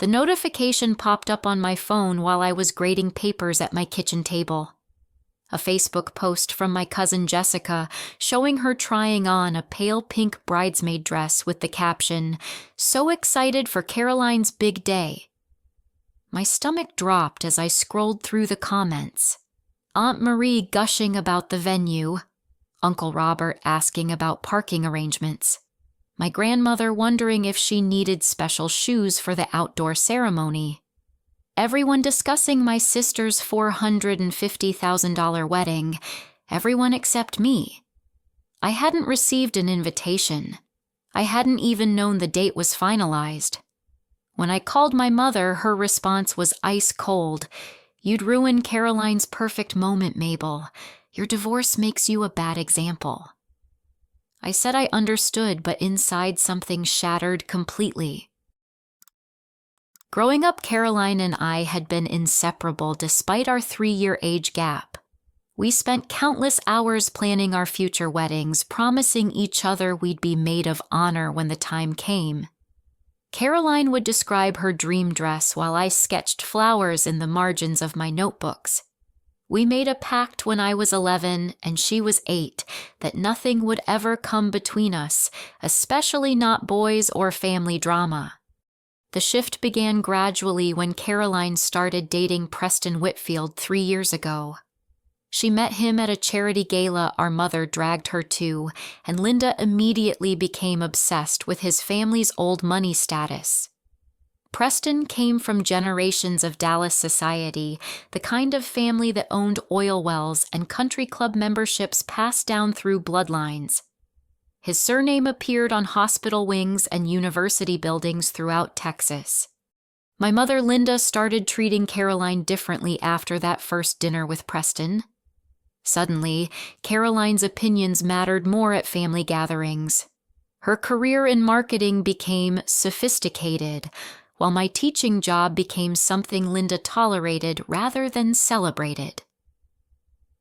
The notification popped up on my phone while I was grading papers at my kitchen table. A Facebook post from my cousin Jessica showing her trying on a pale pink bridesmaid dress with the caption, "So excited for Caroline's big day." My stomach dropped as I scrolled through the comments. Aunt Marie gushing about the venue, Uncle Robert asking about parking arrangements, my grandmother wondering if she needed special shoes for the outdoor ceremony, everyone discussing my sister's $450,000 wedding, everyone except me. I hadn't received an invitation. I hadn't even known the date was finalized. When I called my mother, her response was ice cold. "You'd ruin Caroline's perfect moment, Mabel. Your divorce makes you a bad example." I said I understood, but inside something shattered completely. Growing up, Caroline and I had been inseparable despite our 3-year age gap. We spent countless hours planning our future weddings, promising each other we'd be maid of honor when the time came. Caroline would describe her dream dress while I sketched flowers in the margins of my notebooks. We made a pact when I was 11 and she was 8 that nothing would ever come between us, especially not boys or family drama. The shift began gradually when Caroline started dating Preston Whitfield 3 years ago. She met him at a charity gala our mother dragged her to, and Linda immediately became obsessed with his family's old money status. Preston came from generations of Dallas society, the kind of family that owned oil wells and country club memberships passed down through bloodlines. His surname appeared on hospital wings and university buildings throughout Texas. My mother Linda started treating Caroline differently after that first dinner with Preston. Suddenly, Caroline's opinions mattered more at family gatherings. Her career in marketing became sophisticated, while my teaching job became something Linda tolerated rather than celebrated.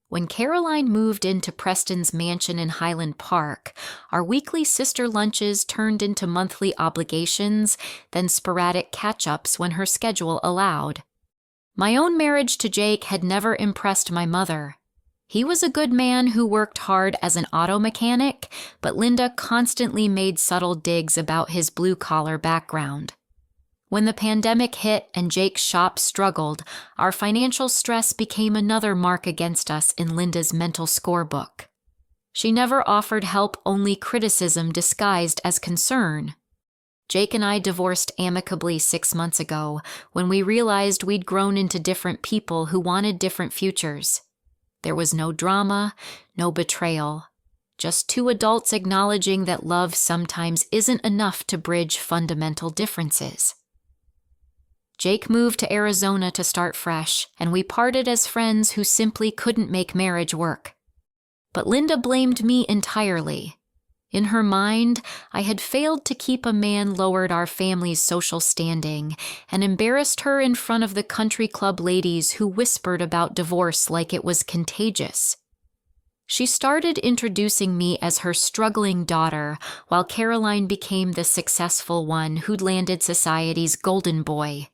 When Caroline moved into Preston's mansion in Highland Park, our weekly sister lunches turned into monthly obligations, then sporadic catch-ups when her schedule allowed. My own marriage to Jake had never impressed my mother. He was a good man who worked hard as an auto mechanic, but Linda constantly made subtle digs about his blue-collar background. When the pandemic hit and Jake's shop struggled, our financial stress became another mark against us in Linda's mental scorebook. She never offered help, only criticism disguised as concern. Jake and I divorced amicably 6 months ago when we realized we'd grown into different people who wanted different futures. There was no drama, no betrayal, just two adults acknowledging that love sometimes isn't enough to bridge fundamental differences. Jake moved to Arizona to start fresh, and we parted as friends who simply couldn't make marriage work. But Linda blamed me entirely. In her mind, I had failed to keep a man lowered our family's social standing and embarrassed her in front of the country club ladies who whispered about divorce like it was contagious. She started introducing me as her struggling daughter, while Caroline became the successful one who'd landed society's golden boy.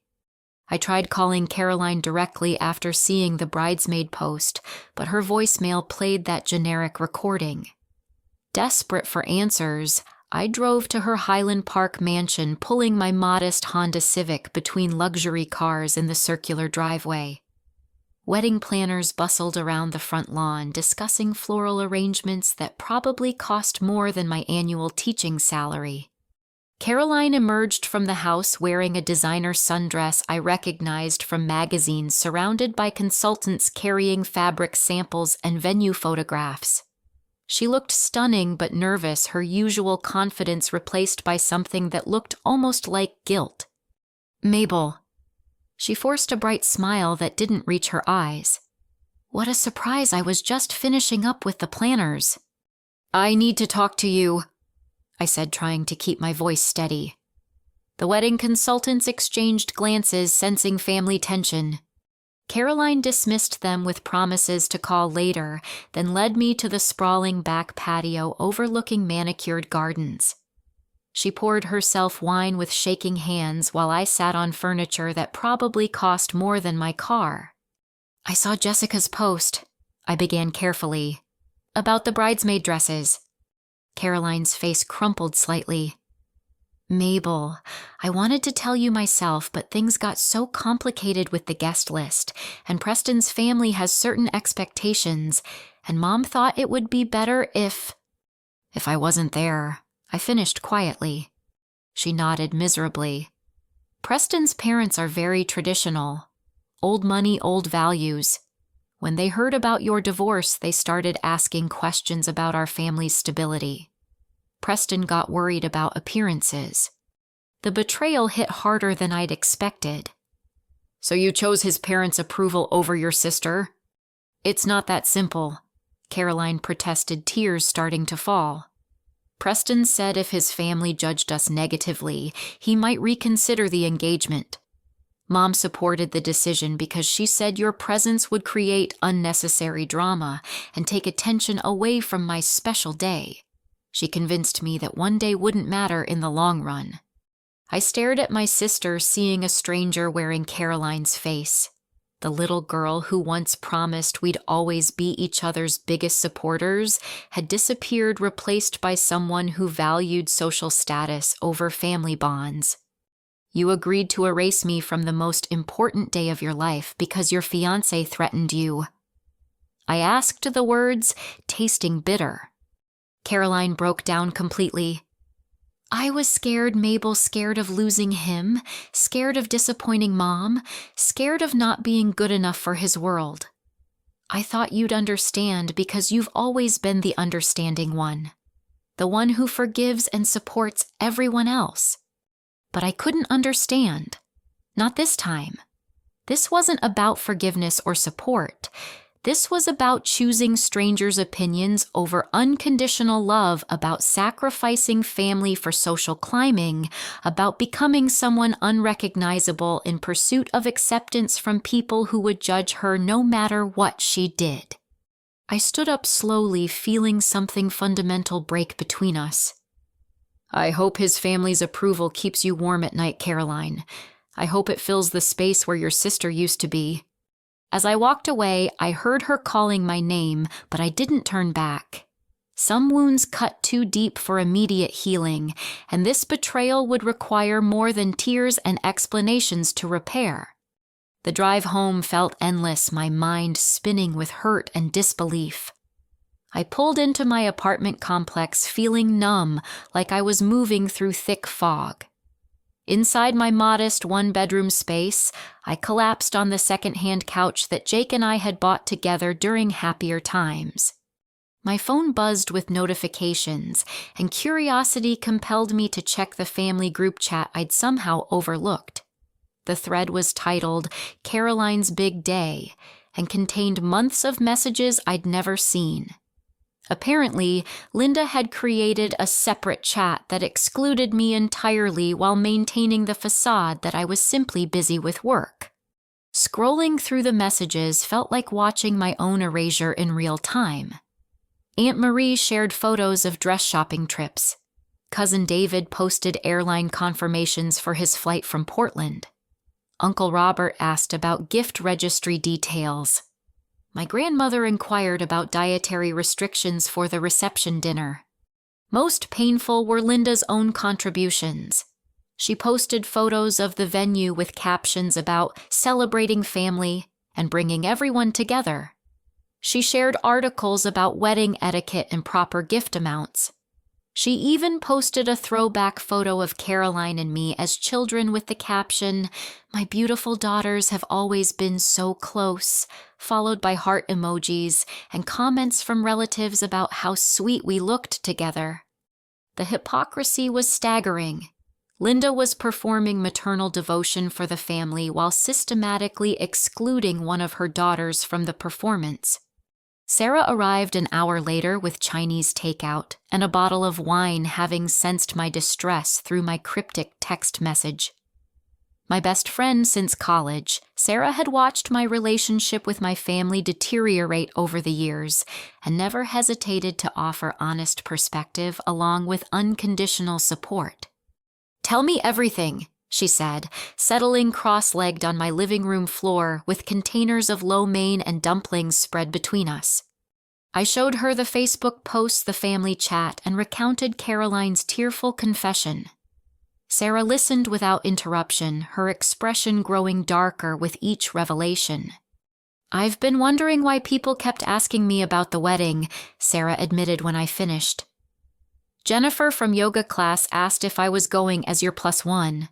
I tried calling Caroline directly after seeing the bridesmaid post, but her voicemail played that generic recording. Desperate for answers, I drove to her Highland Park mansion, pulling my modest Honda Civic between luxury cars in the circular driveway. Wedding planners bustled around the front lawn, discussing floral arrangements that probably cost more than my annual teaching salary. Caroline emerged from the house wearing a designer sundress I recognized from magazines, surrounded by consultants carrying fabric samples and venue photographs. She looked stunning but nervous, her usual confidence replaced by something that looked almost like guilt. "Mabel." She forced a bright smile that didn't reach her eyes. "What a surprise, I was just finishing up with the planners." "I need to talk to you," I said, trying to keep my voice steady. The wedding consultants exchanged glances, sensing family tension. Caroline dismissed them with promises to call later, then led me to the sprawling back patio overlooking manicured gardens. She poured herself wine with shaking hands while I sat on furniture that probably cost more than my car. I saw Jessica's post, I began carefully, about the bridesmaid dresses. Caroline's face crumpled slightly. Mabel, I wanted to tell you myself, but things got so complicated with the guest list, and Preston's family has certain expectations, and Mom thought it would be better if I wasn't there. I finished quietly. She nodded miserably. Preston's parents are very traditional. Old money, old values. When they heard about your divorce, they started asking questions about our family's stability. Preston got worried about appearances. The betrayal hit harder than I'd expected. So you chose his parents' approval over your sister? It's not that simple, Caroline protested, tears starting to fall. Preston said if his family judged us negatively, he might reconsider the engagement. Mom supported the decision because she said your presence would create unnecessary drama and take attention away from my special day. She convinced me that one day wouldn't matter in the long run. I stared at my sister, seeing a stranger wearing Caroline's face. The little girl who once promised we'd always be each other's biggest supporters had disappeared, replaced by someone who valued social status over family bonds. You agreed to erase me from the most important day of your life because your fiancé threatened you. I asked, the words tasting bitter. Caroline broke down completely. I was scared, Mabel, scared of losing him, scared of disappointing Mom, scared of not being good enough for his world. I thought you'd understand because you've always been the understanding one, the one who forgives and supports everyone else. But I couldn't understand. Not this time. This wasn't about forgiveness or support. This was about choosing strangers' opinions over unconditional love, about sacrificing family for social climbing, about becoming someone unrecognizable in pursuit of acceptance from people who would judge her no matter what she did. I stood up slowly, feeling something fundamental break between us. I hope his family's approval keeps you warm at night, Caroline. I hope it fills the space where your sister used to be. As I walked away, I heard her calling my name, but I didn't turn back. Some wounds cut too deep for immediate healing, and this betrayal would require more than tears and explanations to repair. The drive home felt endless, my mind spinning with hurt and disbelief. I pulled into my apartment complex feeling numb, like I was moving through thick fog. Inside my modest one-bedroom space, I collapsed on the second-hand couch that Jake and I had bought together during happier times. My phone buzzed with notifications, and curiosity compelled me to check the family group chat I'd somehow overlooked. The thread was titled Caroline's Big Day and contained months of messages I'd never seen. Apparently, Linda had created a separate chat that excluded me entirely while maintaining the facade that I was simply busy with work. Scrolling through the messages felt like watching my own erasure in real time. Aunt Marie shared photos of dress shopping trips. Cousin David posted airline confirmations for his flight from Portland. Uncle Robert asked about gift registry details. My grandmother inquired about dietary restrictions for the reception dinner. Most painful were Linda's own contributions. She posted photos of the venue with captions about celebrating family and bringing everyone together. She shared articles about wedding etiquette and proper gift amounts. She even posted a throwback photo of Caroline and me as children with the caption, "My beautiful daughters have always been so close," followed by heart emojis and comments from relatives about how sweet we looked together. The hypocrisy was staggering. Linda was performing maternal devotion for the family while systematically excluding one of her daughters from the performance. Sarah arrived an hour later with Chinese takeout and a bottle of wine, having sensed my distress through my cryptic text message. My best friend since college, Sarah had watched my relationship with my family deteriorate over the years and never hesitated to offer honest perspective along with unconditional support. "Tell me everything," she said, settling cross-legged on my living room floor with containers of lo mein and dumplings spread between us. I showed her the Facebook posts, the family chat, and recounted Caroline's tearful confession. Sarah listened without interruption, her expression growing darker with each revelation. "I've been wondering why people kept asking me about the wedding," Sarah admitted when I finished. "Jennifer from yoga class asked if I was going as your +1.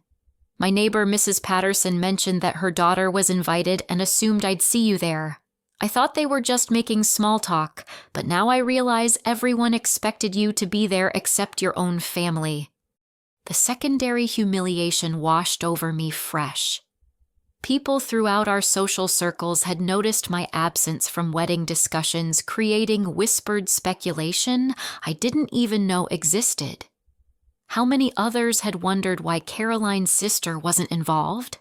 My neighbor, Mrs. Patterson, mentioned that her daughter was invited and assumed I'd see you there. I thought they were just making small talk, but now I realize everyone expected you to be there except your own family." The secondary humiliation washed over me fresh. People throughout our social circles had noticed my absence from wedding discussions, creating whispered speculation I didn't even know existed. How many others had wondered why Caroline's sister wasn't involved?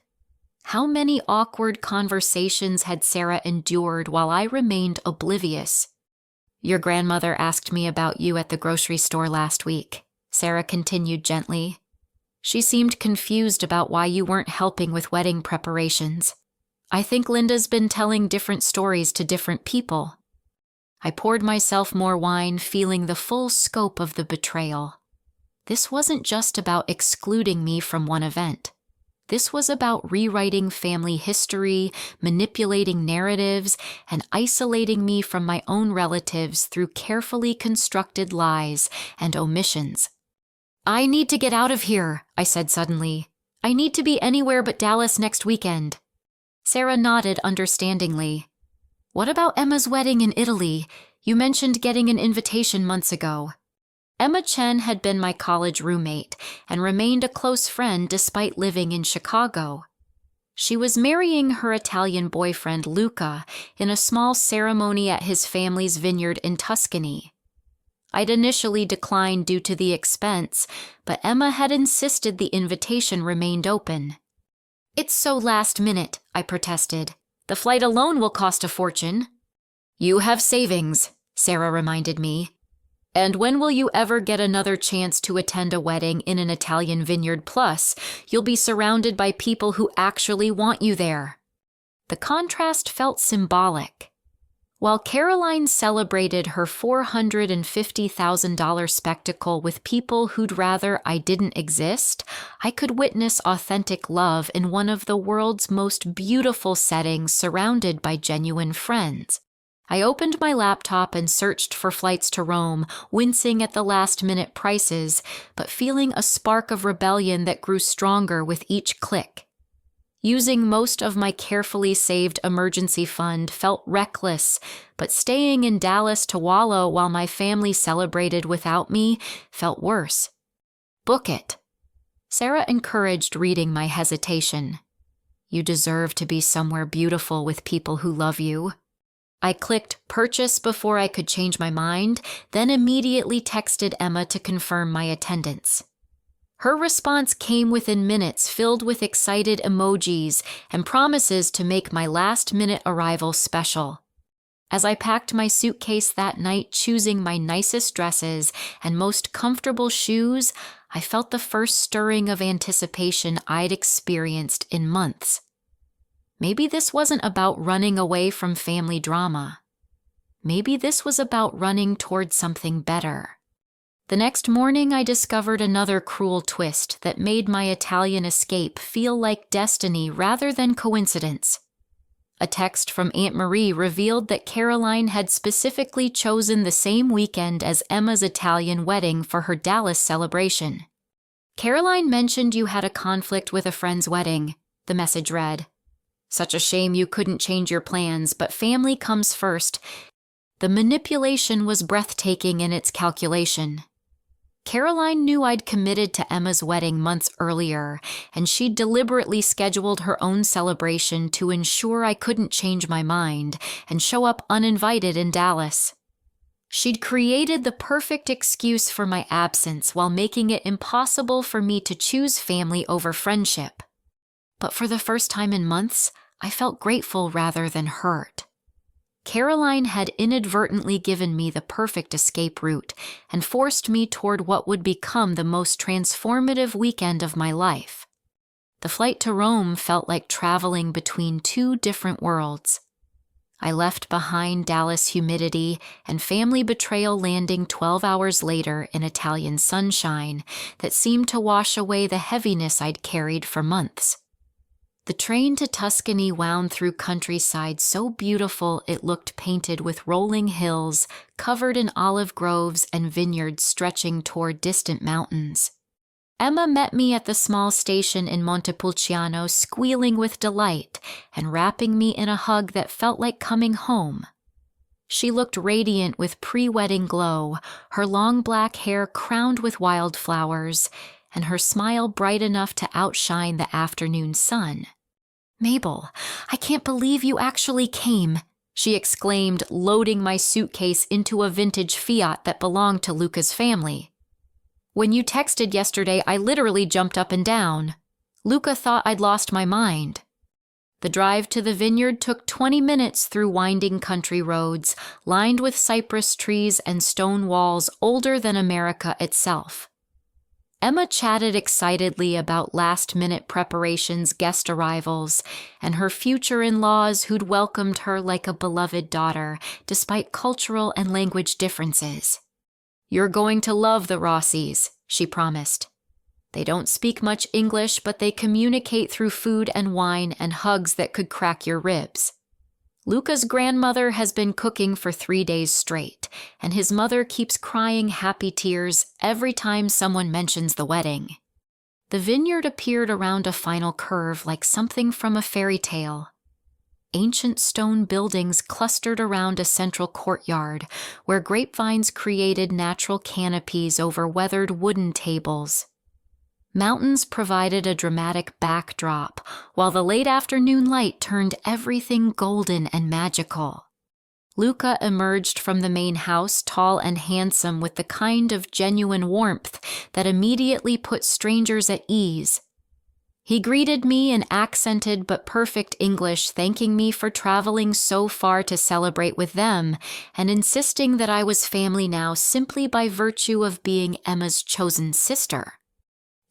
How many awkward conversations had Sarah endured while I remained oblivious? "Your grandmother asked me about you at the grocery store last week," Sarah continued gently. "She seemed confused about why you weren't helping with wedding preparations. I think Linda's been telling different stories to different people." I poured myself more wine, feeling the full scope of the betrayal. This wasn't just about excluding me from one event. This was about rewriting family history, manipulating narratives, and isolating me from my own relatives through carefully constructed lies and omissions. "I need to get out of here," I said suddenly. "I need to be anywhere but Dallas next weekend." Sarah nodded understandingly. "What about Emma's wedding in Italy? You mentioned getting an invitation months ago." Emma Chen had been my college roommate and remained a close friend despite living in Chicago. She was marrying her Italian boyfriend, Luca, in a small ceremony at his family's vineyard in Tuscany. I'd initially declined due to the expense, but Emma had insisted the invitation remained open. "It's so last minute," I protested. "The flight alone will cost a fortune." "You have savings," Sarah reminded me. "And when will you ever get another chance to attend a wedding in an Italian vineyard? Plus, you'll be surrounded by people who actually want you there." The contrast felt symbolic. While Caroline celebrated her $450,000 spectacle with people who'd rather I didn't exist, I could witness authentic love in one of the world's most beautiful settings surrounded by genuine friends. I opened my laptop and searched for flights to Rome, wincing at the last-minute prices, but feeling a spark of rebellion that grew stronger with each click. Using most of my carefully saved emergency fund felt reckless, but staying in Dallas to wallow while my family celebrated without me felt worse. "Book it." Sarah encouraged reading my hesitation. "You deserve to be somewhere beautiful with people who love you." I clicked purchase before I could change my mind, then immediately texted Emma to confirm my attendance. Her response came within minutes, filled with excited emojis and promises to make my last-minute arrival special. As I packed my suitcase that night, choosing my nicest dresses and most comfortable shoes, I felt the first stirring of anticipation I'd experienced in months. Maybe this wasn't about running away from family drama. Maybe this was about running towards something better. The next morning, I discovered another cruel twist that made my Italian escape feel like destiny rather than coincidence. A text from Aunt Marie revealed that Caroline had specifically chosen the same weekend as Emma's Italian wedding for her Dallas celebration. "Caroline mentioned you had a conflict with a friend's wedding," the message read. "Such a shame you couldn't change your plans, but family comes first." The manipulation was breathtaking in its calculation. Caroline knew I'd committed to Emma's wedding months earlier, and she'd deliberately scheduled her own celebration to ensure I couldn't change my mind and show up uninvited in Dallas. She'd created the perfect excuse for my absence while making it impossible for me to choose family over friendship. But for the first time in months, I felt grateful rather than hurt. Caroline had inadvertently given me the perfect escape route and forced me toward what would become the most transformative weekend of my life. The flight to Rome felt like traveling between two different worlds. I left behind Dallas humidity and family betrayal, landing 12 hours later in Italian sunshine that seemed to wash away the heaviness I'd carried for months. The train to Tuscany wound through countryside so beautiful it looked painted with rolling hills covered in olive groves and vineyards stretching toward distant mountains. Emma met me at the small station in Montepulciano, squealing with delight and wrapping me in a hug that felt like coming home. She looked radiant with pre-wedding glow, her long black hair crowned with wildflowers, and her smile bright enough to outshine the afternoon sun. "Mabel, I can't believe you actually came," she exclaimed, loading my suitcase into a vintage Fiat that belonged to Luca's family. "When you texted yesterday, I literally jumped up and down. Luca thought I'd lost my mind." The drive to the vineyard took 20 minutes through winding country roads, lined with cypress trees and stone walls older than America itself. Emma chatted excitedly about last-minute preparations, guest arrivals, and her future in-laws who'd welcomed her like a beloved daughter, despite cultural and language differences. "You're going to love the Rossis," she promised. "They don't speak much English, but they communicate through food and wine and hugs that could crack your ribs. Luca's grandmother has been cooking for 3 days straight, and his mother keeps crying happy tears every time someone mentions the wedding." The vineyard appeared around a final curve like something from a fairy tale. Ancient stone buildings clustered around a central courtyard where grapevines created natural canopies over weathered wooden tables. Mountains provided a dramatic backdrop, while the late afternoon light turned everything golden and magical. Luca emerged from the main house tall and handsome with the kind of genuine warmth that immediately put strangers at ease. He greeted me in accented but perfect English, thanking me for traveling so far to celebrate with them, and insisting that I was family now simply by virtue of being Emma's chosen sister.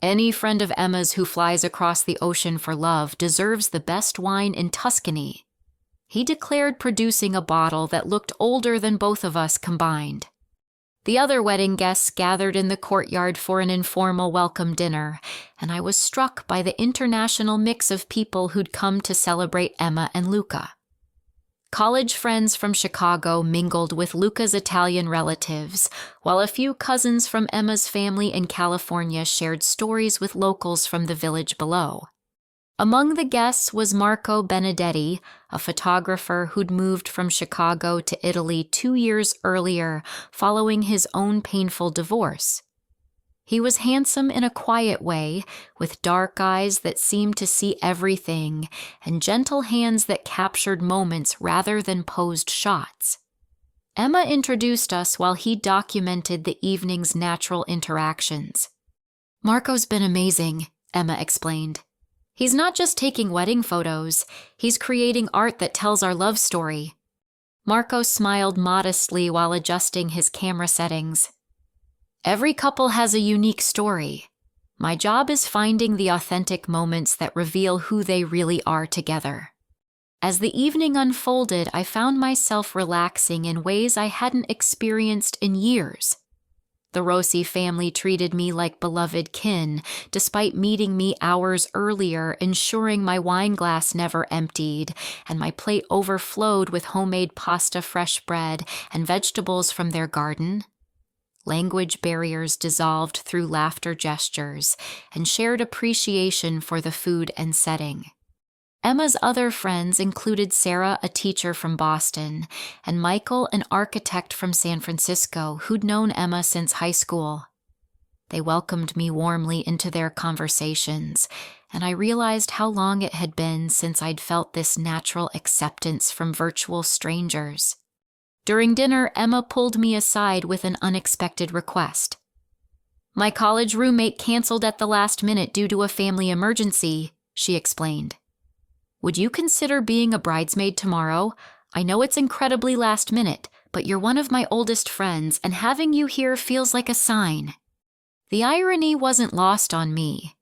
"Any friend of Emma's who flies across the ocean for love deserves the best wine in Tuscany," he declared, producing a bottle that looked older than both of us combined. The other wedding guests gathered in the courtyard for an informal welcome dinner, and I was struck by the international mix of people who'd come to celebrate Emma and Luca. College friends from Chicago mingled with Luca's Italian relatives, while a few cousins from Emma's family in California shared stories with locals from the village below. Among the guests was Marco Benedetti, a photographer who'd moved from Chicago to Italy 2 years earlier following his own painful divorce. He was handsome in a quiet way, with dark eyes that seemed to see everything and gentle hands that captured moments rather than posed shots. Emma introduced us while he documented the evening's natural interactions. "Marco's been amazing," Emma explained. "He's not just taking wedding photos, he's creating art that tells our love story." Marco smiled modestly while adjusting his camera settings. "Every couple has a unique story. My job is finding the authentic moments that reveal who they really are together." As the evening unfolded, I found myself relaxing in ways I hadn't experienced in years. The Rossi family treated me like beloved kin, despite meeting me hours earlier, ensuring my wine glass never emptied, and my plate overflowed with homemade pasta, fresh bread, and vegetables from their garden. Language barriers dissolved through laughter gestures and shared appreciation for the food and setting. Emma's other friends included Sarah, a teacher from Boston, and Michael, an architect from San Francisco who'd known Emma since high school. They welcomed me warmly into their conversations, and I realized how long it had been since I'd felt this natural acceptance from virtual strangers. During dinner, Emma pulled me aside with an unexpected request. "My college roommate canceled at the last minute due to a family emergency," she explained. Would you consider being a bridesmaid tomorrow? I know it's incredibly last minute, but you're one of my oldest friends, and having you here feels like a sign." The irony wasn't lost on me.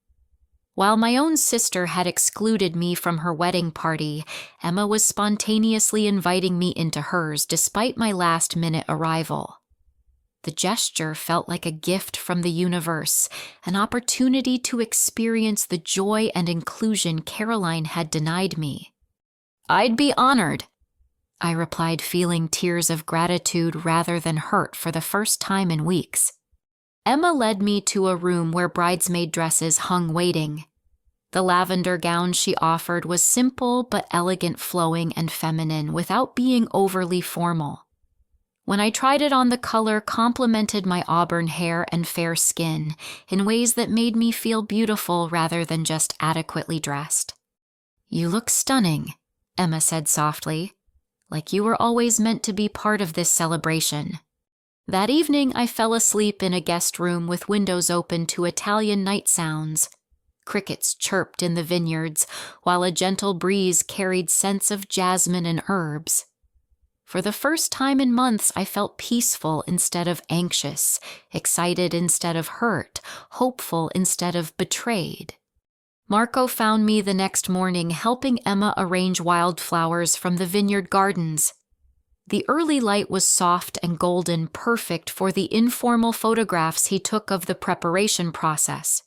While my own sister had excluded me from her wedding party, Emma was spontaneously inviting me into hers despite my last-minute arrival. The gesture felt like a gift from the universe, an opportunity to experience the joy and inclusion Caroline had denied me. "I'd be honored," I replied, feeling tears of gratitude rather than hurt for the first time in weeks. Emma led me to a room where bridesmaid dresses hung waiting. The lavender gown she offered was simple but elegant, flowing and feminine without being overly formal. When I tried it on, the color complemented my auburn hair and fair skin in ways that made me feel beautiful rather than just adequately dressed. "You look stunning," Emma said softly, "like you were always meant to be part of this celebration." That evening, I fell asleep in a guest room with windows open to Italian night sounds. Crickets chirped in the vineyards, while a gentle breeze carried scents of jasmine and herbs. For the first time in months, I felt peaceful instead of anxious, excited instead of hurt, hopeful instead of betrayed. Marco found me the next morning helping Emma arrange wildflowers from the vineyard gardens. The early light was soft and golden, perfect for the informal photographs he took of the preparation process.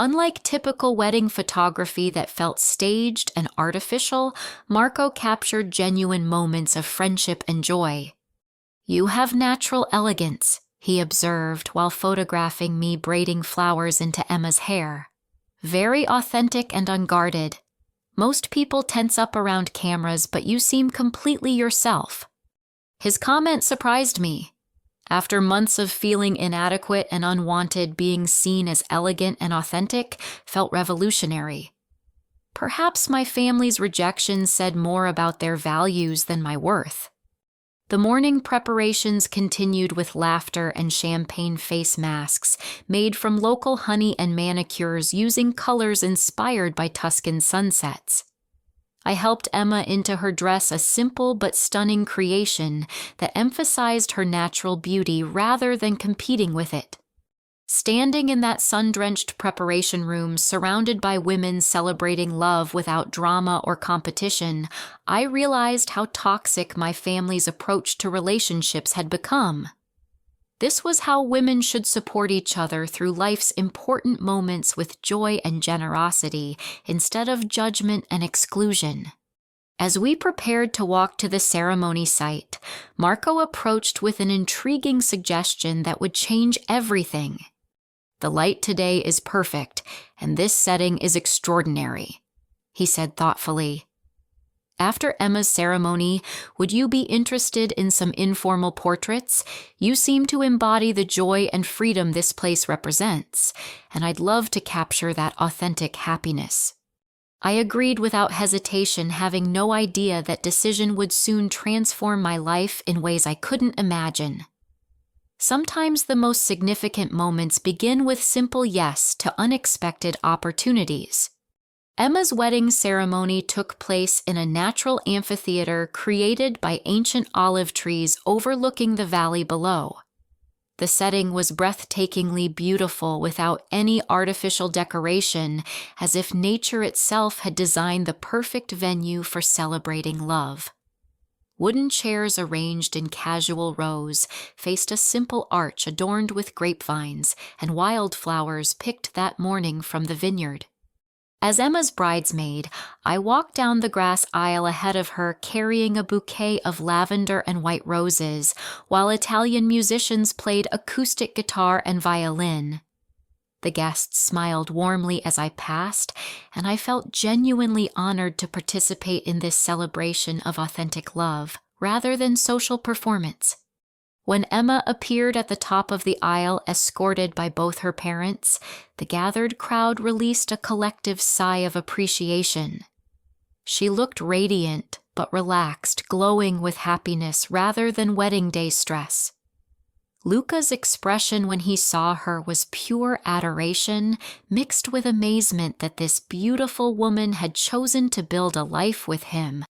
Unlike typical wedding photography that felt staged and artificial, Marco captured genuine moments of friendship and joy. "You have natural elegance," he observed while photographing me braiding flowers into Emma's hair. "Very authentic and unguarded. Most people tense up around cameras, but you seem completely yourself." His comment surprised me. After months of feeling inadequate and unwanted, being seen as elegant and authentic felt revolutionary. Perhaps my family's rejection said more about their values than my worth. The morning preparations continued with laughter and champagne face masks made from local honey and manicures using colors inspired by Tuscan sunsets. I helped Emma into her dress, a simple but stunning creation that emphasized her natural beauty rather than competing with it. Standing in that sun-drenched preparation room, surrounded by women celebrating love without drama or competition, I realized how toxic my family's approach to relationships had become. This was how women should support each other through life's important moments with joy and generosity instead of judgment and exclusion. As we prepared to walk to the ceremony site, Marco approached with an intriguing suggestion that would change everything. "The light today is perfect, and this setting is extraordinary," he said thoughtfully. "After Emma's ceremony, would you be interested in some informal portraits? You seem to embody the joy and freedom this place represents, and I'd love to capture that authentic happiness." I agreed without hesitation, having no idea that decision would soon transform my life in ways I couldn't imagine. Sometimes the most significant moments begin with simple yes to unexpected opportunities. Emma's wedding ceremony took place in a natural amphitheater created by ancient olive trees overlooking the valley below. The setting was breathtakingly beautiful without any artificial decoration, as if nature itself had designed the perfect venue for celebrating love. Wooden chairs arranged in casual rows faced a simple arch adorned with grapevines and wildflowers picked that morning from the vineyard. As Emma's bridesmaid, I walked down the grass aisle ahead of her carrying a bouquet of lavender and white roses, while Italian musicians played acoustic guitar and violin. The guests smiled warmly as I passed, and I felt genuinely honored to participate in this celebration of authentic love, rather than social performance. When Emma appeared at the top of the aisle, escorted by both her parents, the gathered crowd released a collective sigh of appreciation. She looked radiant, but relaxed, glowing with happiness rather than wedding day stress. Luca's expression when he saw her was pure adoration, mixed with amazement that this beautiful woman had chosen to build a life with him.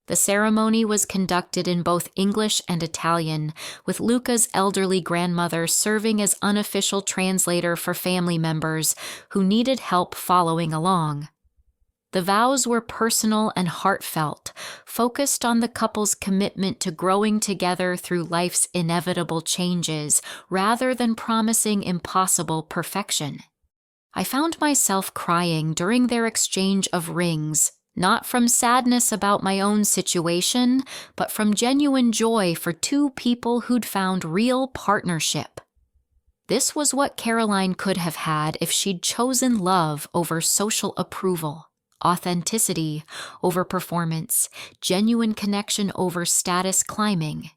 The ceremony was conducted in both English and Italian, with Luca's elderly grandmother serving as unofficial translator for family members who needed help following along. The vows were personal and heartfelt, focused on the couple's commitment to growing together through life's inevitable changes, rather than promising impossible perfection. I found myself crying during their exchange of rings, not from sadness about my own situation, but from genuine joy for two people who'd found real partnership. This was what Caroline could have had if she'd chosen love over social approval. Authenticity over performance, genuine connection over status climbing.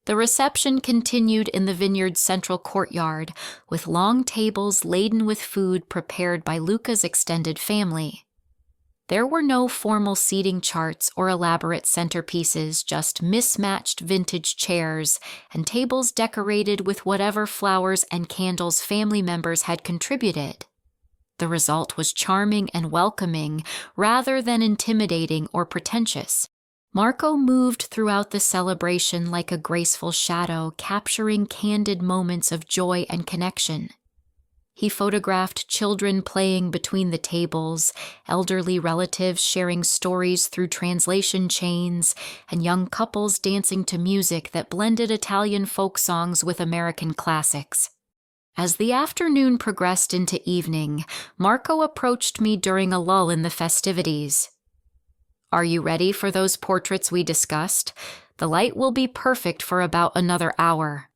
The reception continued in the vineyard's central courtyard, with long tables laden with food prepared by Luca's extended family. There were no formal seating charts or elaborate centerpieces, just mismatched vintage chairs and tables decorated with whatever flowers and candles family members had contributed. The result was charming and welcoming, rather than intimidating or pretentious. Marco moved throughout the celebration like a graceful shadow, capturing candid moments of joy and connection. He photographed children playing between the tables, elderly relatives sharing stories through translation chains, and young couples dancing to music that blended Italian folk songs with American classics. As the afternoon progressed into evening, Marco approached me during a lull in the festivities. "Are you ready for those portraits we discussed? The light will be perfect for about another hour."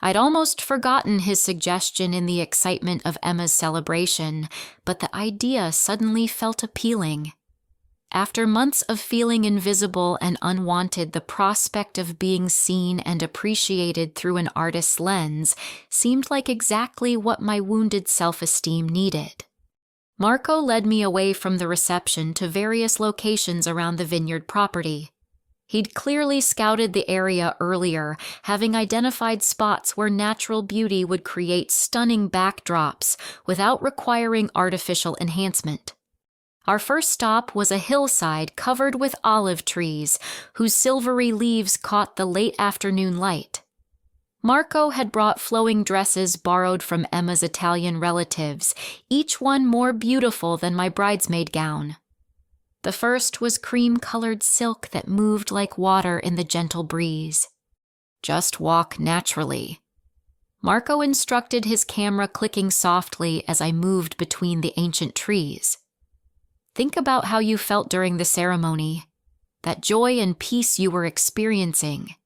I'd almost forgotten his suggestion in the excitement of Emma's celebration, but the idea suddenly felt appealing. After months of feeling invisible and unwanted, the prospect of being seen and appreciated through an artist's lens seemed like exactly what my wounded self-esteem needed. Marco led me away from the reception to various locations around the vineyard property. He'd clearly scouted the area earlier, having identified spots where natural beauty would create stunning backdrops without requiring artificial enhancement. Our first stop was a hillside covered with olive trees, whose silvery leaves caught the late afternoon light. Marco had brought flowing dresses borrowed from Emma's Italian relatives, each one more beautiful than my bridesmaid gown. The first was cream-colored silk that moved like water in the gentle breeze. "Just walk naturally." Marco instructed, his camera clicking softly as I moved between the ancient trees. "Think about how you felt during the ceremony, that joy and peace you were experiencing."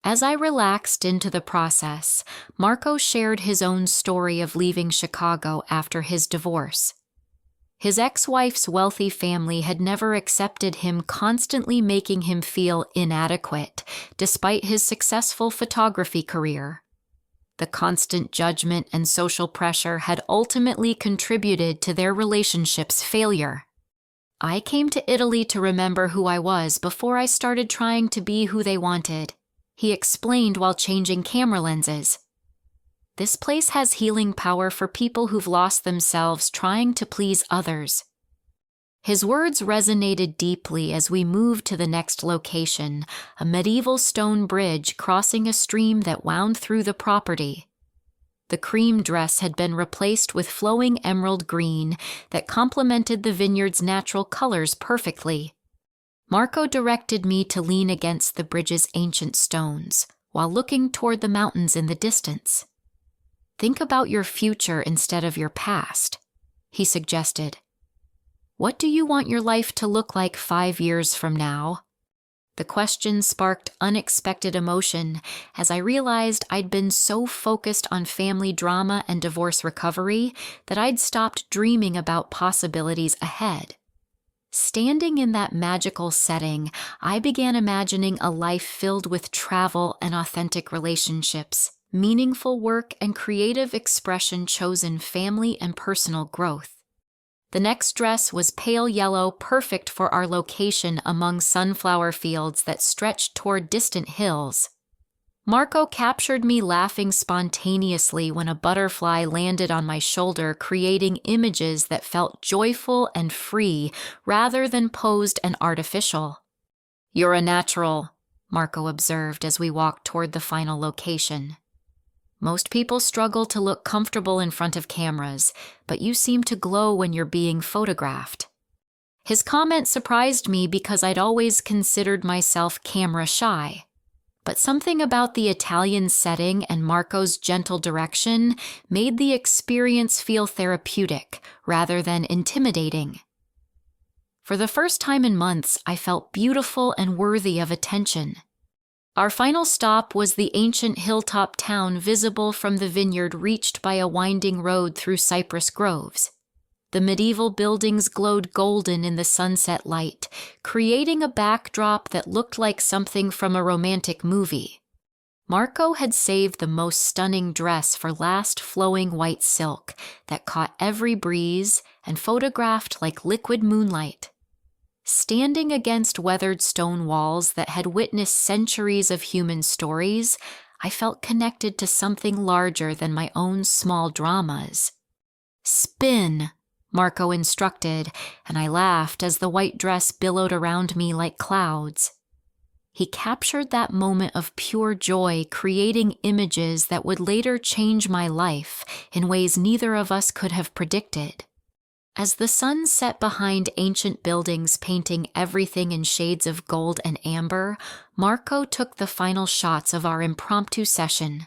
As I relaxed into the process, Marco shared his own story of leaving Chicago after his divorce. His ex-wife's wealthy family had never accepted him, constantly making him feel inadequate, despite his successful photography career. The constant judgment and social pressure had ultimately contributed to their relationship's failure. "I came to Italy to remember who I was before I started trying to be who they wanted," he explained while changing camera lenses. "This place has healing power for people who've lost themselves trying to please others." His words resonated deeply as we moved to the next location, a medieval stone bridge crossing a stream that wound through the property. The cream dress had been replaced with flowing emerald green that complemented the vineyard's natural colors perfectly. Marco directed me to lean against the bridge's ancient stones, while looking toward the mountains in the distance. "Think about your future instead of your past," he suggested. "What do you want your life to look like 5 years from now?" The question sparked unexpected emotion as I realized I'd been so focused on family drama and divorce recovery that I'd stopped dreaming about possibilities ahead. Standing in that magical setting, I began imagining a life filled with travel and authentic relationships, meaningful work and creative expression, chosen family and personal growth. The next dress was pale yellow, perfect for our location among sunflower fields that stretched toward distant hills. Marco captured me laughing spontaneously when a butterfly landed on my shoulder, creating images that felt joyful and free rather than posed and artificial. "You're a natural," Marco observed as we walked toward the final location. "Most people struggle to look comfortable in front of cameras, but you seem to glow when you're being photographed." His comment surprised me because I'd always considered myself camera shy. But something about the Italian setting and Marco's gentle direction made the experience feel therapeutic rather than intimidating. For the first time in months, I felt beautiful and worthy of attention. Our final stop was the ancient hilltop town visible from the vineyard, reached by a winding road through cypress groves. The medieval buildings glowed golden in the sunset light, creating a backdrop that looked like something from a romantic movie. Marco had saved the most stunning dress for last, flowing white silk that caught every breeze and photographed like liquid moonlight. Standing against weathered stone walls that had witnessed centuries of human stories, I felt connected to something larger than my own small dramas. "Spin," Marco instructed, and I laughed as the white dress billowed around me like clouds. He captured that moment of pure joy, creating images that would later change my life in ways neither of us could have predicted. As the sun set behind ancient buildings, painting everything in shades of gold and amber, Marco took the final shots of our impromptu session.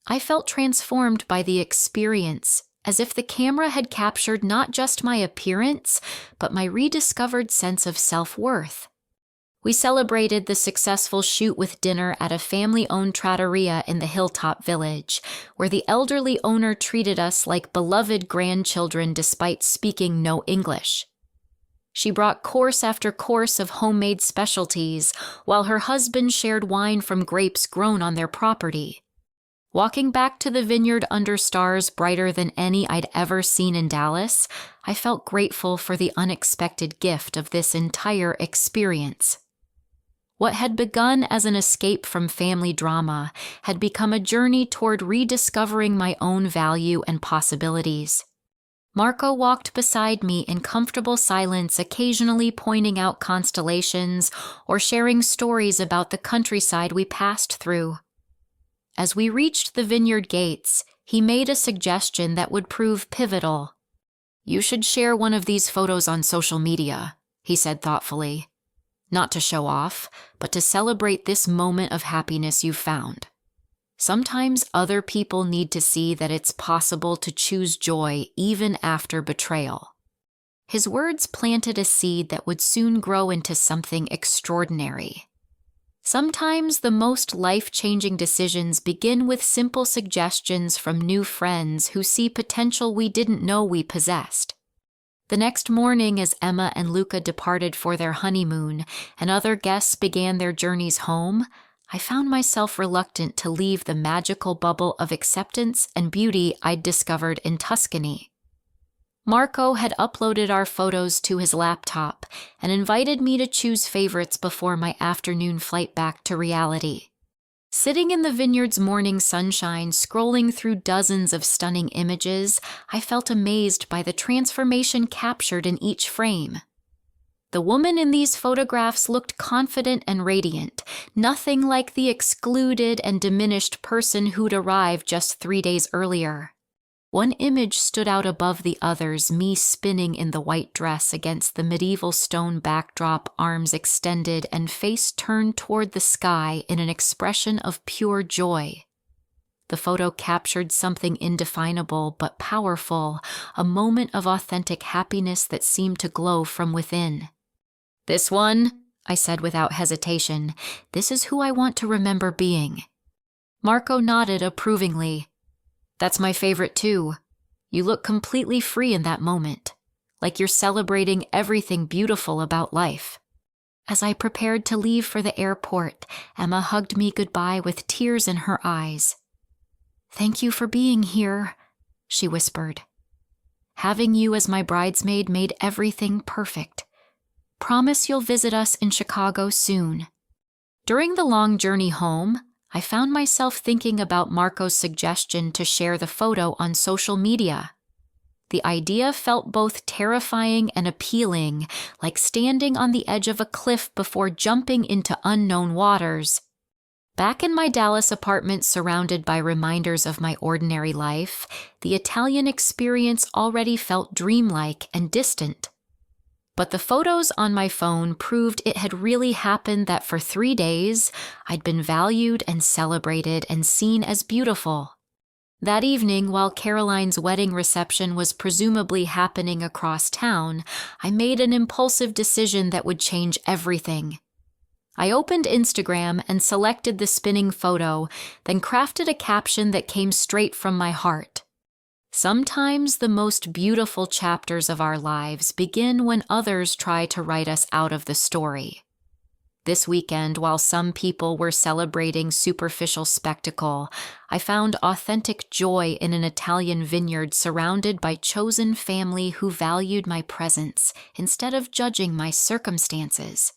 I felt transformed by the experience, as if the camera had captured not just my appearance, but my rediscovered sense of self-worth. We celebrated the successful shoot with dinner at a family-owned trattoria in the hilltop village, where the elderly owner treated us like beloved grandchildren despite speaking no English. She brought course after course of homemade specialties, while her husband shared wine from grapes grown on their property. Walking back to the vineyard under stars brighter than any I'd ever seen in Dallas, I felt grateful for the unexpected gift of this entire experience. What had begun as an escape from family drama had become a journey toward rediscovering my own value and possibilities. Marco walked beside me in comfortable silence, occasionally pointing out constellations or sharing stories about the countryside we passed through. As we reached the vineyard gates, he made a suggestion that would prove pivotal. "You should share one of these photos on social media," he said thoughtfully. "Not to show off, but to celebrate this moment of happiness you've found. Sometimes other people need to see that it's possible to choose joy even after betrayal." His words planted a seed that would soon grow into something extraordinary. Sometimes the most life-changing decisions begin with simple suggestions from new friends who see potential we didn't know we possessed. The next morning, as Emma and Luca departed for their honeymoon and other guests began their journeys home, I found myself reluctant to leave the magical bubble of acceptance and beauty I'd discovered in Tuscany. Marco had uploaded our photos to his laptop and invited me to choose favorites before my afternoon flight back to reality. Sitting in the vineyard's morning sunshine, scrolling through dozens of stunning images, I felt amazed by the transformation captured in each frame. The woman in these photographs looked confident and radiant, nothing like the excluded and diminished person who'd arrived just 3 days earlier. One image stood out above the others, me spinning in the white dress against the medieval stone backdrop, arms extended and face turned toward the sky in an expression of pure joy. The photo captured something indefinable but powerful, a moment of authentic happiness that seemed to glow from within. "This one," I said without hesitation. "This is who I want to remember being." Marco nodded approvingly. "That's my favorite too. You look completely free in that moment, like you're celebrating everything beautiful about life." As I prepared to leave for the airport, Emma hugged me goodbye with tears in her eyes. "Thank you for being here," she whispered. "Having you as my bridesmaid made everything perfect. Promise you'll visit us in Chicago soon." During the long journey home, I found myself thinking about Marco's suggestion to share the photo on social media. The idea felt both terrifying and appealing, like standing on the edge of a cliff before jumping into unknown waters. Back in my Dallas apartment surrounded by reminders of my ordinary life, the Italian experience already felt dreamlike and distant. But the photos on my phone proved it had really happened, that for 3 days, I'd been valued and celebrated and seen as beautiful. That evening, while Caroline's wedding reception was presumably happening across town, I made an impulsive decision that would change everything. I opened Instagram and selected the spinning photo, then crafted a caption that came straight from my heart. Sometimes the most beautiful chapters of our lives begin when others try to write us out of the story. This weekend, while some people were celebrating superficial spectacle, I found authentic joy in an Italian vineyard surrounded by chosen family who valued my presence instead of judging my circumstances.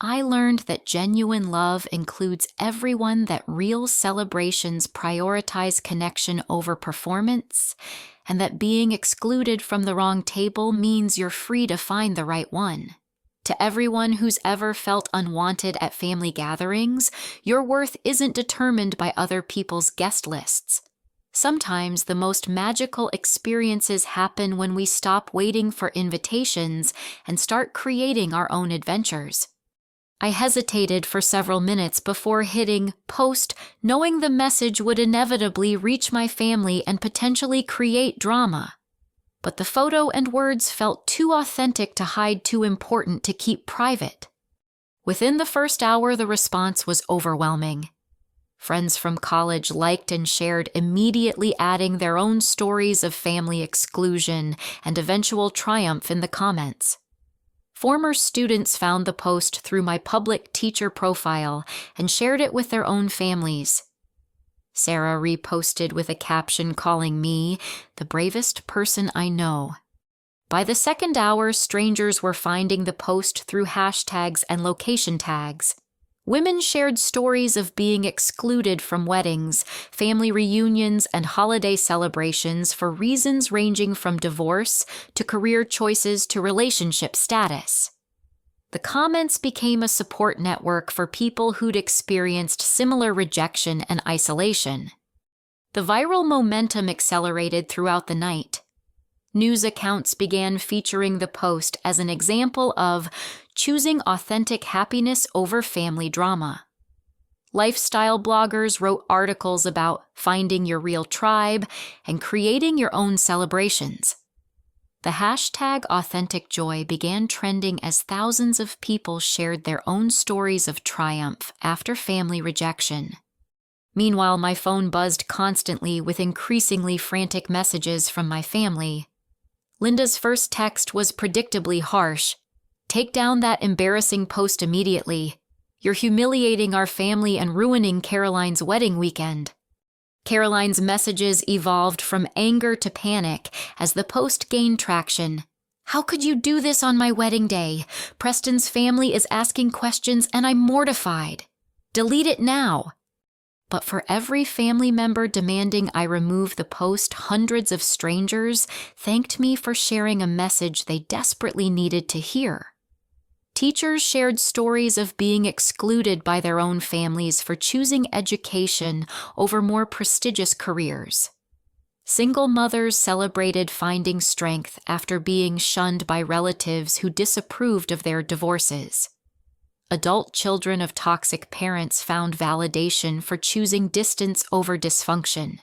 I learned that genuine love includes everyone, that real celebrations prioritize connection over performance, and that being excluded from the wrong table means you're free to find the right one. To everyone who's ever felt unwanted at family gatherings, your worth isn't determined by other people's guest lists. Sometimes the most magical experiences happen when we stop waiting for invitations and start creating our own adventures. I hesitated for several minutes before hitting post, knowing the message would inevitably reach my family and potentially create drama. But the photo and words felt too authentic to hide, too important to keep private. Within the first hour, the response was overwhelming. Friends from college liked and shared, immediately adding their own stories of family exclusion and eventual triumph in the comments. Former students found the post through my public teacher profile and shared it with their own families. Sarah reposted with a caption calling me the bravest person I know. By the second hour, strangers were finding the post through hashtags and location tags. Women shared stories of being excluded from weddings, family reunions, and holiday celebrations for reasons ranging from divorce to career choices to relationship status. The comments became a support network for people who'd experienced similar rejection and isolation. The viral momentum accelerated throughout the night. News accounts began featuring the post as an example of choosing authentic happiness over family drama. Lifestyle bloggers wrote articles about finding your real tribe and creating your own celebrations. The hashtag Authentic Joy began trending as thousands of people shared their own stories of triumph after family rejection. Meanwhile, my phone buzzed constantly with increasingly frantic messages from my family. Linda's first text was predictably harsh. "Take down that embarrassing post immediately. You're humiliating our family and ruining Caroline's wedding weekend." Caroline's messages evolved from anger to panic as the post gained traction. "How could you do this on my wedding day? Preston's family is asking questions and I'm mortified. Delete it now." But for every family member demanding I remove the post, hundreds of strangers thanked me for sharing a message they desperately needed to hear. Teachers shared stories of being excluded by their own families for choosing education over more prestigious careers. Single mothers celebrated finding strength after being shunned by relatives who disapproved of their divorces. Adult children of toxic parents found validation for choosing distance over dysfunction.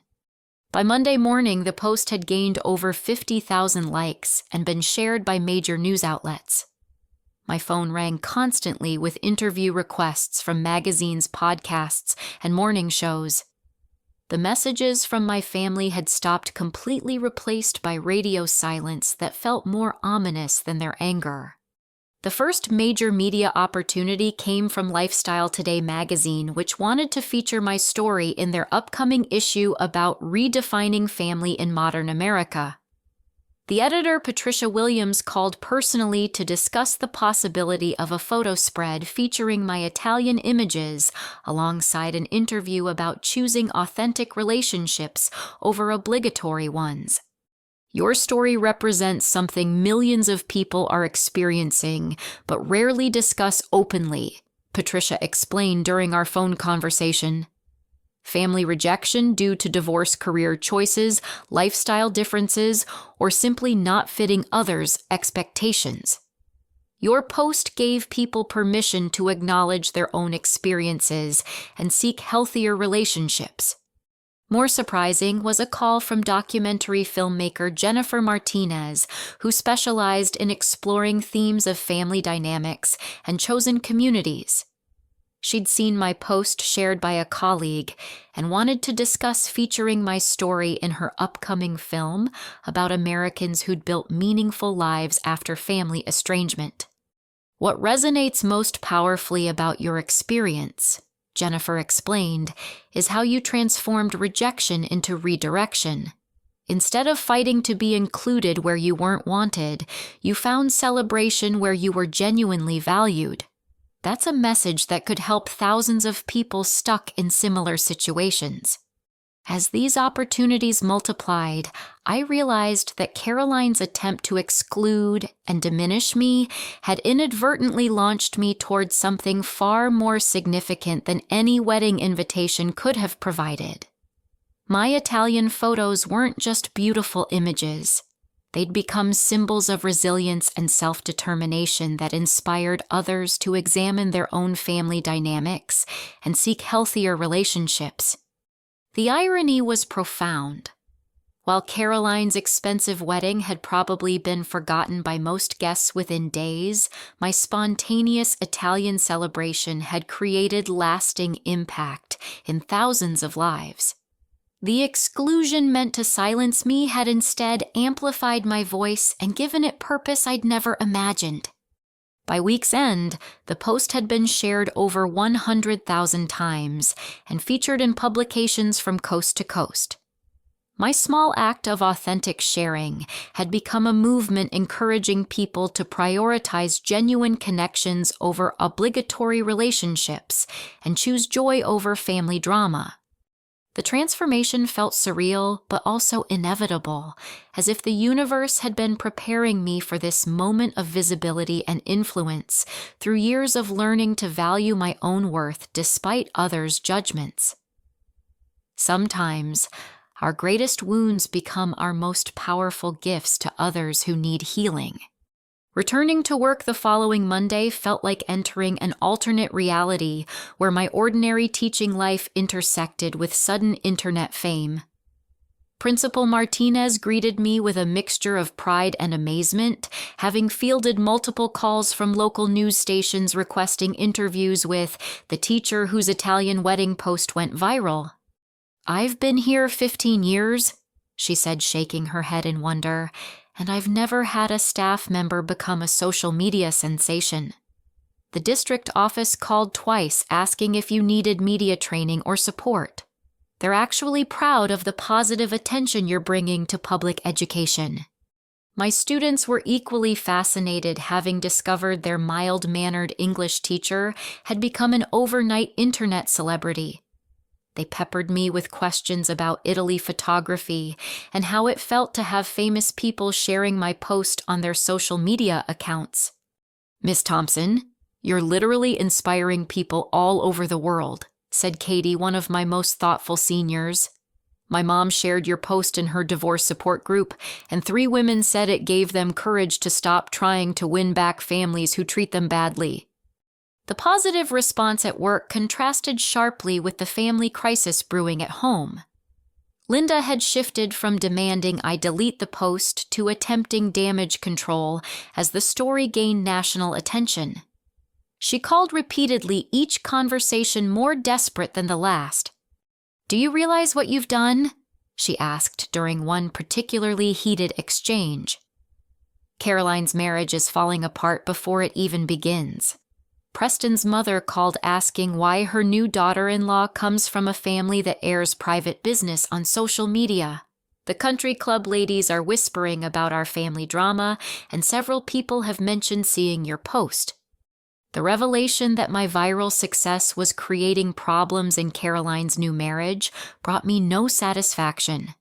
By Monday morning, the post had gained over 50,000 likes and been shared by major news outlets. My phone rang constantly with interview requests from magazines, podcasts, and morning shows. The messages from my family had stopped, completely replaced by radio silence that felt more ominous than their anger. The first major media opportunity came from Lifestyle Today magazine, which wanted to feature my story in their upcoming issue about redefining family in modern America. The editor, Patricia Williams, called personally to discuss the possibility of a photo spread featuring my Italian images alongside an interview about choosing authentic relationships over obligatory ones. Your story represents something millions of people are experiencing, but rarely discuss openly, Patricia explained during our phone conversation. Family rejection due to divorce, career choices, lifestyle differences, or simply not fitting others' expectations. Your post gave people permission to acknowledge their own experiences and seek healthier relationships. More surprising was a call from documentary filmmaker Jennifer Martinez, who specialized in exploring themes of family dynamics and chosen communities. She'd seen my post shared by a colleague and wanted to discuss featuring my story in her upcoming film about Americans who'd built meaningful lives after family estrangement. What resonates most powerfully about your experience, Jennifer explained, is how you transformed rejection into redirection. Instead of fighting to be included where you weren't wanted, you found celebration where you were genuinely valued. That's a message that could help thousands of people stuck in similar situations. As these opportunities multiplied, I realized that Caroline's attempt to exclude and diminish me had inadvertently launched me towards something far more significant than any wedding invitation could have provided. My Italian photos weren't just beautiful images. They'd become symbols of resilience and self-determination that inspired others to examine their own family dynamics and seek healthier relationships. The irony was profound. While Caroline's expensive wedding had probably been forgotten by most guests within days, my spontaneous Italian celebration had created lasting impact in thousands of lives. The exclusion meant to silence me had instead amplified my voice and given it purpose I'd never imagined. By week's end, the post had been shared over 100,000 times and featured in publications from coast to coast. My small act of authentic sharing had become a movement encouraging people to prioritize genuine connections over obligatory relationships and choose joy over family drama. The transformation felt surreal, but also inevitable, as if the universe had been preparing me for this moment of visibility and influence through years of learning to value my own worth despite others' judgments. Sometimes, our greatest wounds become our most powerful gifts to others who need healing. Returning to work the following Monday felt like entering an alternate reality where my ordinary teaching life intersected with sudden internet fame. Principal Martinez greeted me with a mixture of pride and amazement, having fielded multiple calls from local news stations requesting interviews with the teacher whose Italian wedding post went viral. "I've been here 15 years," she said, shaking her head in wonder, "and I've never had a staff member become a social media sensation. The district office called twice asking if you needed media training or support. They're actually proud of the positive attention you're bringing to public education." My students were equally fascinated, having discovered their mild-mannered English teacher had become an overnight internet celebrity. They peppered me with questions about Italy photography and how it felt to have famous people sharing my post on their social media accounts. "Miss Thompson, you're literally inspiring people all over the world," said Katie, one of my most thoughtful seniors. "My mom shared your post in her divorce support group, and 3 women said it gave them courage to stop trying to win back families who treat them badly." The positive response at work contrasted sharply with the family crisis brewing at home. Linda had shifted from demanding I delete the post to attempting damage control as the story gained national attention. She called repeatedly, each conversation more desperate than the last. "Do you realize what you've done?" she asked during one particularly heated exchange. "Caroline's marriage is falling apart before it even begins." Preston's mother called asking why her new daughter-in-law comes from a family that airs private business on social media. The country club ladies are whispering about our family drama, and several people have mentioned seeing your post. The revelation that my viral success was creating problems in Caroline's new marriage brought me no satisfaction.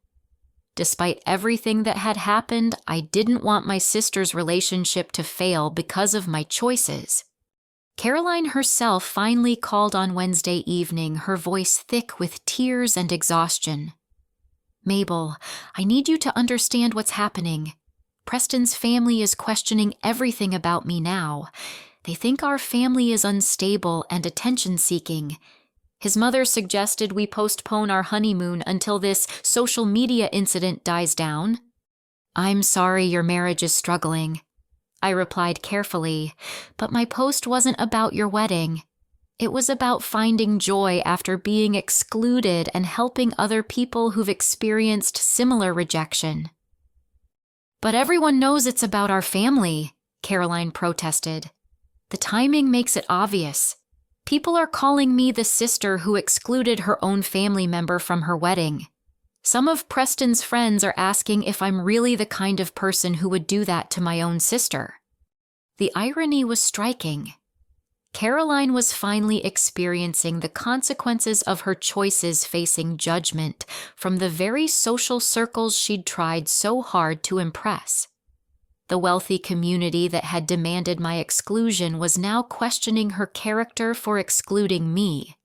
Despite everything that had happened, I didn't want my sister's relationship to fail because of my choices. Caroline herself finally called on Wednesday evening, her voice thick with tears and exhaustion. "Mabel, I need you to understand what's happening. Preston's family is questioning everything about me now. They think our family is unstable and attention-seeking. His mother suggested we postpone our honeymoon until this social media incident dies down." "I'm sorry your marriage is struggling," I replied carefully, "but my post wasn't about your wedding. It was about finding joy after being excluded and helping other people who've experienced similar rejection." "But everyone knows it's about our family," Caroline protested. "The timing makes it obvious. People are calling me the sister who excluded her own family member from her wedding. Some of Preston's friends are asking if I'm really the kind of person who would do that to my own sister." The irony was striking. Caroline was finally experiencing the consequences of her choices, facing judgment from the very social circles she'd tried so hard to impress. The wealthy community that had demanded my exclusion was now questioning her character for excluding me.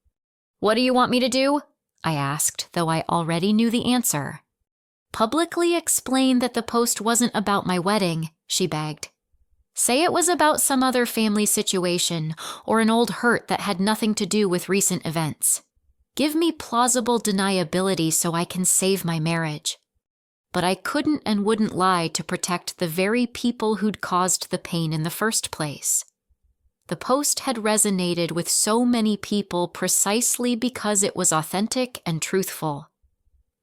"What do you want me to do?" I asked, though I already knew the answer. "Publicly explain that the post wasn't about my wedding," she begged. "Say it was about some other family situation or an old hurt that had nothing to do with recent events. Give me plausible deniability so I can save my marriage." But I couldn't and wouldn't lie to protect the very people who'd caused the pain in the first place. The post had resonated with so many people precisely because it was authentic and truthful.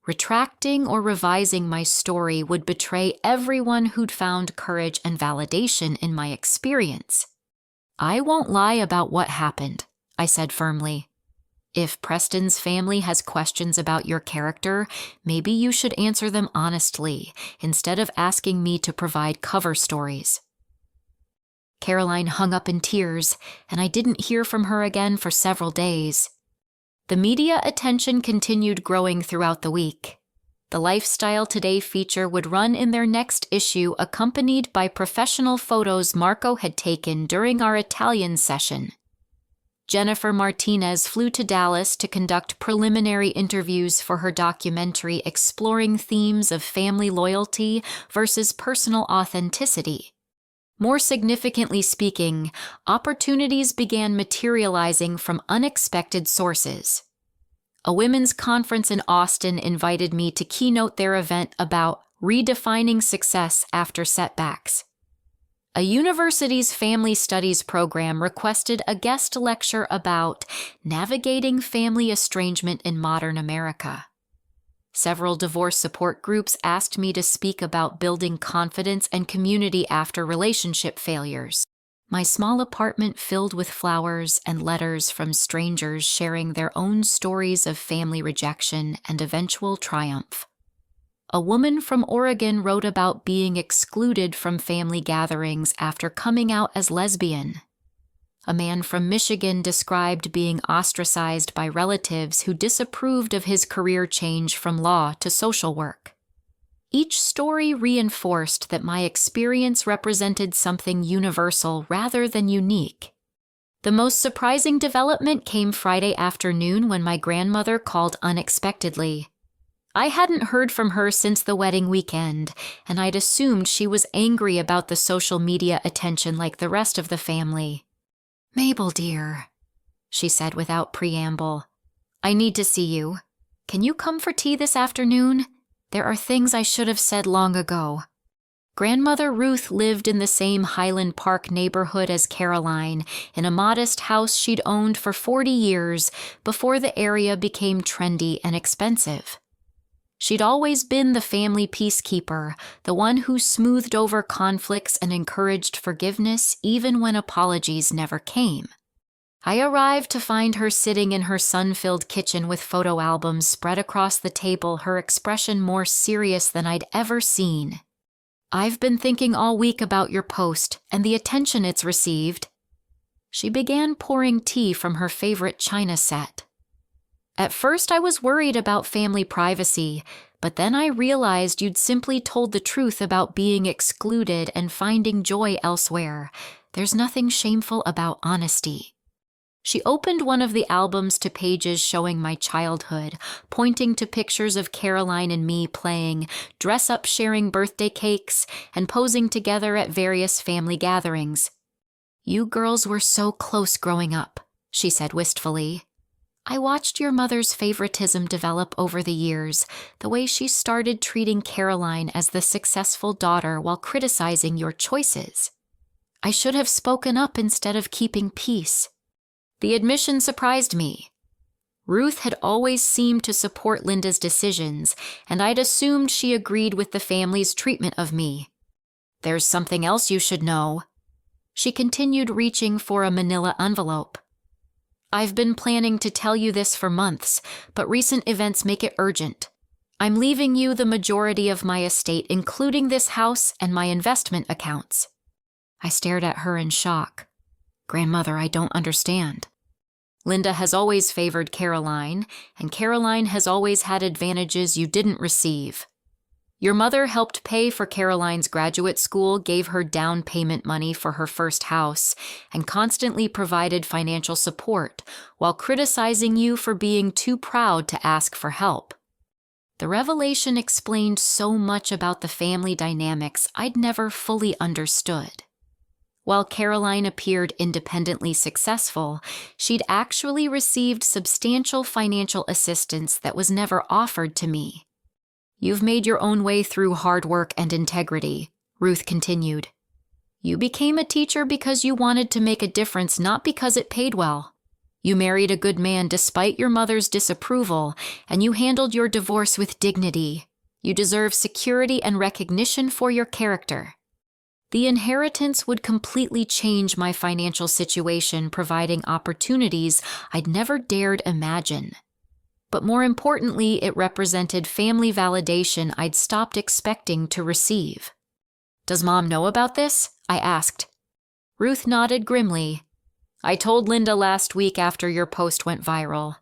Retracting or revising my story would betray everyone who'd found courage and validation in my experience. "I won't lie about what happened," I said firmly. "If Preston's family has questions about your character, maybe you should answer them honestly, instead of asking me to provide cover stories." Caroline hung up in tears, and I didn't hear from her again for several days. The media attention continued growing throughout the week. The Lifestyle Today feature would run in their next issue, accompanied by professional photos Marco had taken during our Italian session. Jennifer Martinez flew to Dallas to conduct preliminary interviews for her documentary exploring themes of family loyalty versus personal authenticity. More significantly speaking, opportunities began materializing from unexpected sources. A women's conference in Austin invited me to keynote their event about redefining success after setbacks. A university's family studies program requested a guest lecture about navigating family estrangement in modern America. Several divorce support groups asked me to speak about building confidence and community after relationship failures. My small apartment filled with flowers and letters from strangers sharing their own stories of family rejection and eventual triumph. A woman from Oregon wrote about being excluded from family gatherings after coming out as lesbian. A man from Michigan described being ostracized by relatives who disapproved of his career change from law to social work. Each story reinforced that my experience represented something universal rather than unique. The most surprising development came Friday afternoon when my grandmother called unexpectedly. I hadn't heard from her since the wedding weekend, and I'd assumed she was angry about the social media attention like the rest of the family. "Mabel, dear," she said without preamble, "I need to see you. Can you come for tea this afternoon? There are things I should have said long ago." Grandmother Ruth lived in the same Highland Park neighborhood as Caroline, in a modest house she'd owned for 40 years before the area became trendy and expensive. She'd always been the family peacekeeper, the one who smoothed over conflicts and encouraged forgiveness even when apologies never came. I arrived to find her sitting in her sun-filled kitchen with photo albums spread across the table, her expression more serious than I'd ever seen. "I've been thinking all week about your post and the attention it's received." She began pouring tea from her favorite china set. "At first I was worried about family privacy, but then I realized you'd simply told the truth about being excluded and finding joy elsewhere. There's nothing shameful about honesty." She opened one of the albums to pages showing my childhood, pointing to pictures of Caroline and me playing, dress-up sharing birthday cakes, and posing together at various family gatherings. "You girls were so close growing up," she said wistfully. "I watched your mother's favoritism develop over the years, the way she started treating Caroline as the successful daughter while criticizing your choices. I should have spoken up instead of keeping peace." The admission surprised me. Ruth had always seemed to support Linda's decisions, and I'd assumed she agreed with the family's treatment of me. "There's something else you should know." She continued, reaching for a manila envelope. "I've been planning to tell you this for months, but recent events make it urgent. I'm leaving you the majority of my estate, including this house and my investment accounts." I stared at her in shock. "Grandmother, I don't understand." "Linda has always favored Caroline, and Caroline has always had advantages you didn't receive. Your mother helped pay for Caroline's graduate school, gave her down payment money for her first house, and constantly provided financial support, while criticizing you for being too proud to ask for help." The revelation explained so much about the family dynamics I'd never fully understood. While Caroline appeared independently successful, she'd actually received substantial financial assistance that was never offered to me. "You've made your own way through hard work and integrity," Ruth continued. "You became a teacher because you wanted to make a difference, not because it paid well. You married a good man despite your mother's disapproval, and you handled your divorce with dignity. You deserve security and recognition for your character." The inheritance would completely change my financial situation, providing opportunities I'd never dared imagine. But more importantly, it represented family validation I'd stopped expecting to receive. "Does Mom know about this?" I asked. Ruth nodded grimly. "I told Linda last week after your post went viral.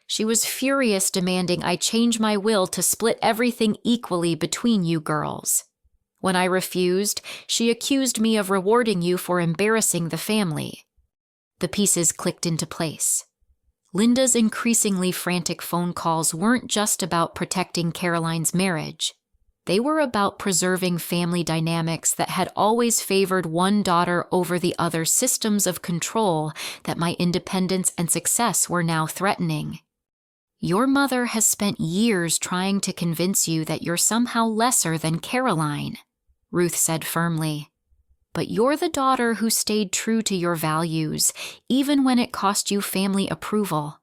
She was furious, demanding I change my will to split everything equally between you girls. When I refused, she accused me of rewarding you for embarrassing the family." The pieces clicked into place. Linda's increasingly frantic phone calls weren't just about protecting Caroline's marriage. They were about preserving family dynamics that had always favored one daughter over the other, systems of control that my independence and success were now threatening. "Your mother has spent years trying to convince you that you're somehow lesser than Caroline," Ruth said firmly. "But you're the daughter who stayed true to your values, even when it cost you family approval.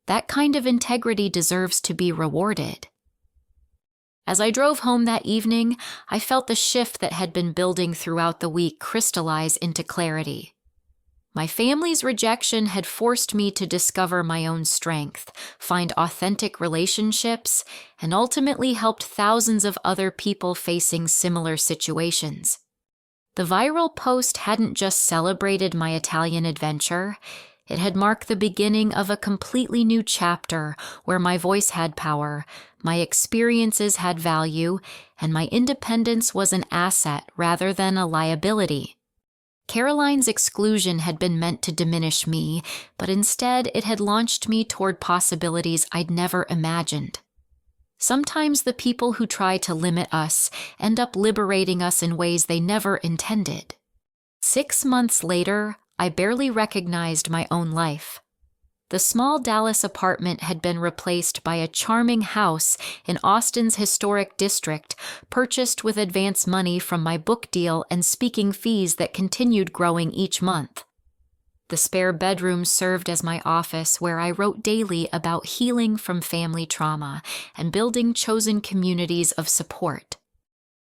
That kind of integrity deserves to be rewarded." As I drove home that evening, I felt the shift that had been building throughout the week crystallize into clarity. My family's rejection had forced me to discover my own strength, find authentic relationships, and ultimately helped thousands of other people facing similar situations. The viral post hadn't just celebrated my Italian adventure, it had marked the beginning of a completely new chapter where my voice had power, my experiences had value, and my independence was an asset rather than a liability. Caroline's exclusion had been meant to diminish me, but instead it had launched me toward possibilities I'd never imagined. Sometimes the people who try to limit us end up liberating us in ways they never intended. 6 months later, I barely recognized my own life. The small Dallas apartment had been replaced by a charming house in Austin's historic district, purchased with advance money from my book deal and speaking fees that continued growing each month. The spare bedroom served as my office, where I wrote daily about healing from family trauma and building chosen communities of support.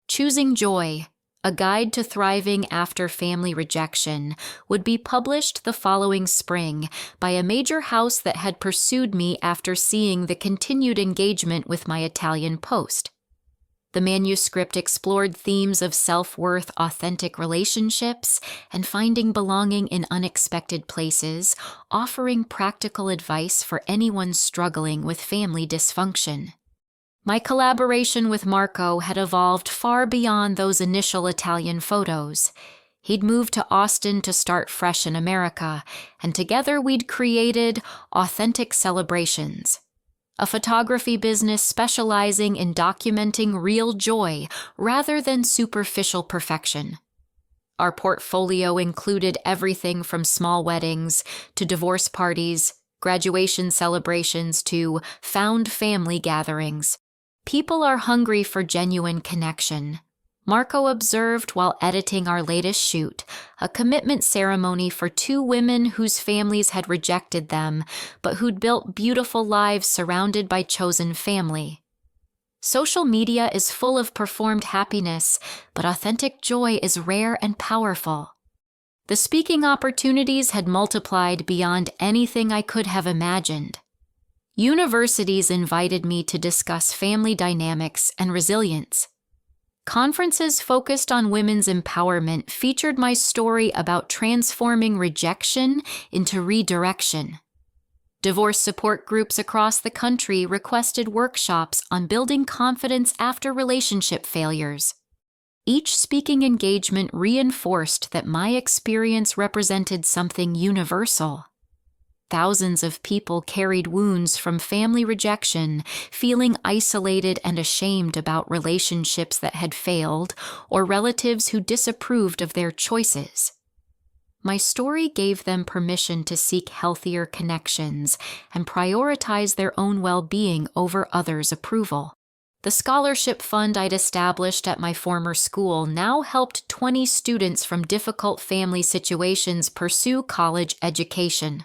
Choosing joy, A Guide to Thriving After Family Rejection, would be published the following spring by a major house that had pursued me after seeing the continued engagement with my Italian post. The manuscript explored themes of self-worth, authentic relationships, and finding belonging in unexpected places, offering practical advice for anyone struggling with family dysfunction. My collaboration with Marco had evolved far beyond those initial Italian photos. He'd moved to Austin to start fresh in America, and together we'd created Authentic Celebrations, a photography business specializing in documenting real joy rather than superficial perfection. Our portfolio included everything from small weddings to divorce parties, graduation celebrations to found family gatherings. People are hungry for genuine connection. Marco observed while editing our latest shoot, a commitment ceremony for two women whose families had rejected them, but who'd built beautiful lives surrounded by chosen family. Social media is full of performed happiness, but authentic joy is rare and powerful. The speaking opportunities had multiplied beyond anything I could have imagined. Universities invited me to discuss family dynamics and resilience. Conferences focused on women's empowerment featured my story about transforming rejection into redirection. Divorce support groups across the country requested workshops on building confidence after relationship failures. Each speaking engagement reinforced that my experience represented something universal. Thousands of people carried wounds from family rejection, feeling isolated and ashamed about relationships that had failed or relatives who disapproved of their choices. My story gave them permission to seek healthier connections and prioritize their own well-being over others' approval. The scholarship fund I'd established at my former school now helped 20 students from difficult family situations pursue college education.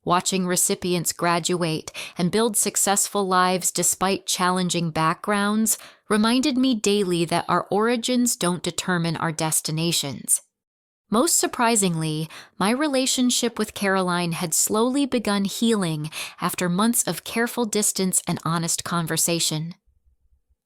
Watching recipients graduate and build successful lives despite challenging backgrounds reminded me daily that our origins don't determine our destinations. Most surprisingly, my relationship with Caroline had slowly begun healing after months of careful distance and honest conversation.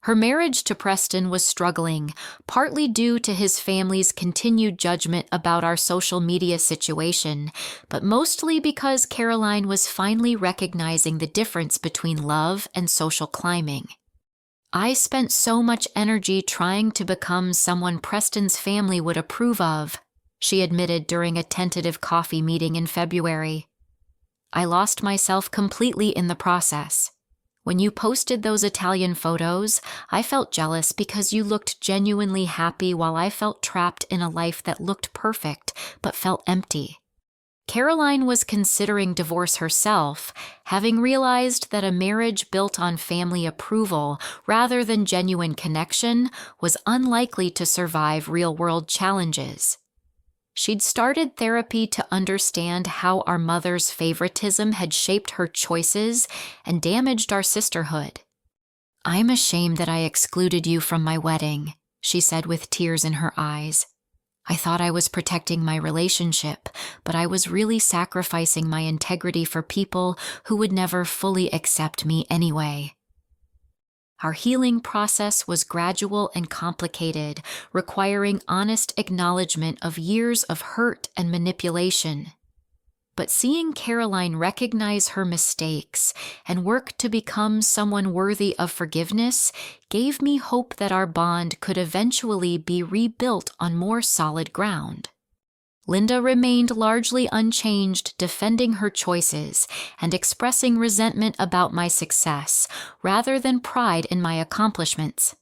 Her marriage to Preston was struggling, partly due to his family's continued judgment about our social media situation, but mostly because Caroline was finally recognizing the difference between love and social climbing. I spent so much energy trying to become someone Preston's family would approve of, she admitted during a tentative coffee meeting in February. I lost myself completely in the process. When you posted those Italian photos, I felt jealous because you looked genuinely happy while I felt trapped in a life that looked perfect but felt empty. Caroline was considering divorce herself, having realized that a marriage built on family approval rather than genuine connection was unlikely to survive real-world challenges. She'd started therapy to understand how our mother's favoritism had shaped her choices and damaged our sisterhood. "I'm ashamed that I excluded you from my wedding," she said with tears in her eyes. "I thought I was protecting my relationship, but I was really sacrificing my integrity for people who would never fully accept me anyway." Our healing process was gradual and complicated, requiring honest acknowledgement of years of hurt and manipulation. But seeing Caroline recognize her mistakes and work to become someone worthy of forgiveness gave me hope that our bond could eventually be rebuilt on more solid ground. Linda remained largely unchanged, defending her choices and expressing resentment about my success rather than pride in my accomplishments.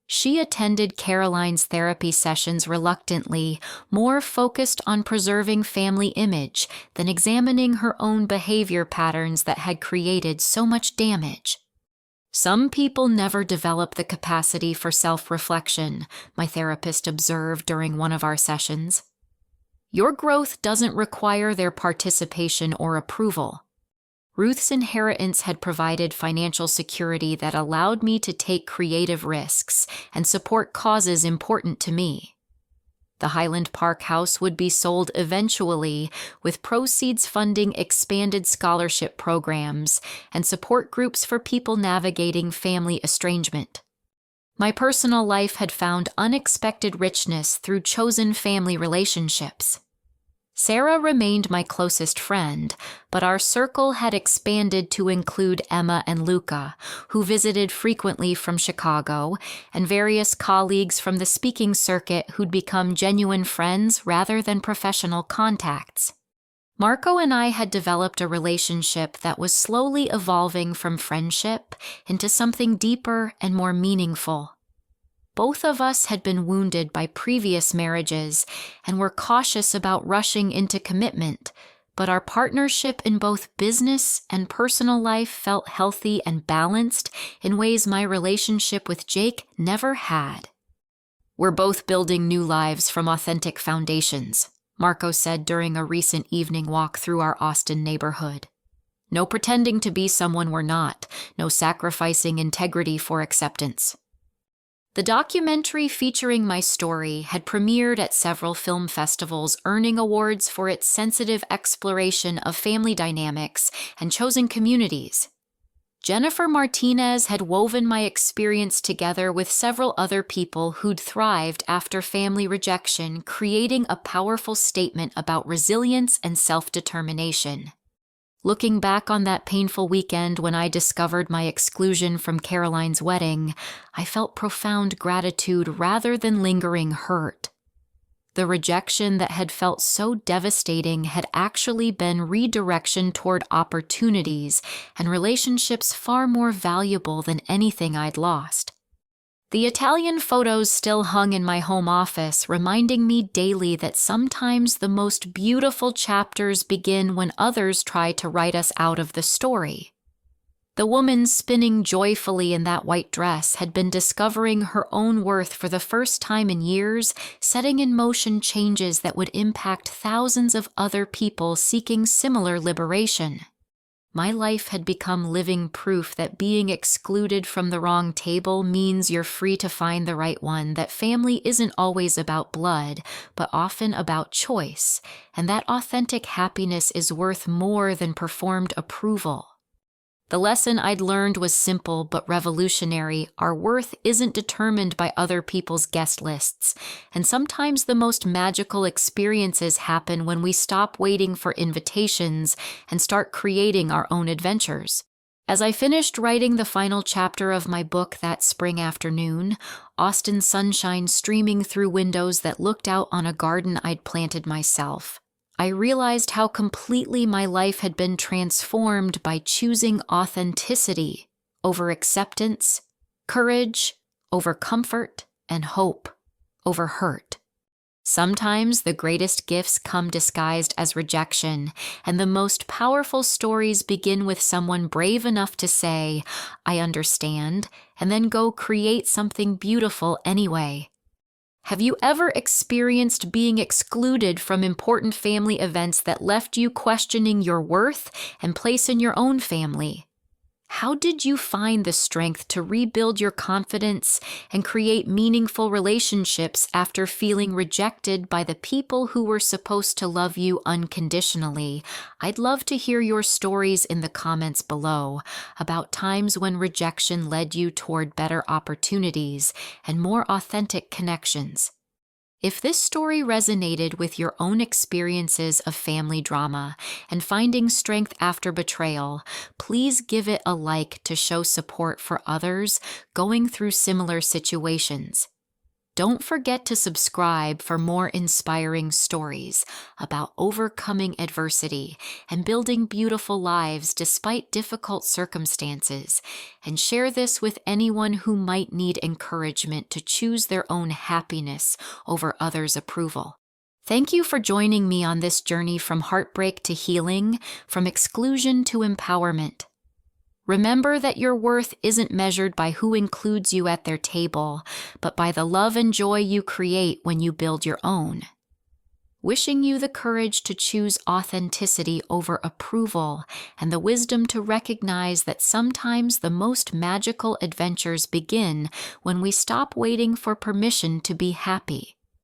She attended Caroline's therapy sessions reluctantly, more focused on preserving family image than examining her own behavior patterns that had created so much damage. "Some people never develop the capacity for self-reflection," my therapist observed during one of our sessions. "Your growth doesn't require their participation or approval. Ruth's inheritance had provided financial security that allowed me to take creative risks and support causes important to me. The Highland Park house would be sold eventually, with proceeds funding expanded scholarship programs and support groups for people navigating family estrangement. My personal life had found unexpected richness through chosen family relationships. Sarah remained my closest friend, but our circle had expanded to include Emma and Luca, who visited frequently from Chicago, and various colleagues from the speaking circuit who'd become genuine friends rather than professional contacts. Marco and I had developed a relationship that was slowly evolving from friendship into something deeper and more meaningful. Both of us had been wounded by previous marriages and were cautious about rushing into commitment, but our partnership in both business and personal life felt healthy and balanced in ways my relationship with Jake never had. "We're both building new lives from authentic foundations," Marco said during a recent evening walk through our Austin neighborhood. "No pretending to be someone we're not, no sacrificing integrity for acceptance." The documentary featuring my story had premiered at several film festivals, earning awards for its sensitive exploration of family dynamics and chosen communities. Jennifer Martinez had woven my experience together with several other people who'd thrived after family rejection, creating a powerful statement about resilience and self-determination. Looking back on that painful weekend when I discovered my exclusion from Caroline's wedding, I felt profound gratitude rather than lingering hurt. The rejection that had felt so devastating had actually been redirection toward opportunities and relationships far more valuable than anything I'd lost. The Italian photos still hung in my home office, reminding me daily that sometimes the most beautiful chapters begin when others try to write us out of the story. The woman spinning joyfully in that white dress had been discovering her own worth for the first time in years, setting in motion changes that would impact thousands of other people seeking similar liberation. My life had become living proof that being excluded from the wrong table means you're free to find the right one, that family isn't always about blood, but often about choice, and that authentic happiness is worth more than performed approval. The lesson I'd learned was simple but revolutionary. Our worth isn't determined by other people's guest lists, and sometimes the most magical experiences happen when we stop waiting for invitations and start creating our own adventures. As I finished writing the final chapter of my book that spring afternoon, Austin sunshine streaming through windows that looked out on a garden I'd planted myself, I realized how completely my life had been transformed by choosing authenticity over acceptance, courage over comfort, and hope over hurt. Sometimes the greatest gifts come disguised as rejection, and the most powerful stories begin with someone brave enough to say, "I understand," and then go create something beautiful anyway. Have you ever experienced being excluded from important family events that left you questioning your worth and place in your own family? How did you find the strength to rebuild your confidence and create meaningful relationships after feeling rejected by the people who were supposed to love you unconditionally? I'd love to hear your stories in the comments below about times when rejection led you toward better opportunities and more authentic connections. If this story resonated with your own experiences of family drama and finding strength after betrayal, please give it a like to show support for others going through similar situations. Don't forget to subscribe for more inspiring stories about overcoming adversity and building beautiful lives despite difficult circumstances, and share this with anyone who might need encouragement to choose their own happiness over others' approval. Thank you for joining me on this journey from heartbreak to healing, from exclusion to empowerment. Remember that your worth isn't measured by who includes you at their table, but by the love and joy you create when you build your own. wishing you the courage to choose authenticity over approval and the wisdom to recognize that sometimes the most magical adventures begin when we stop waiting for permission to be happy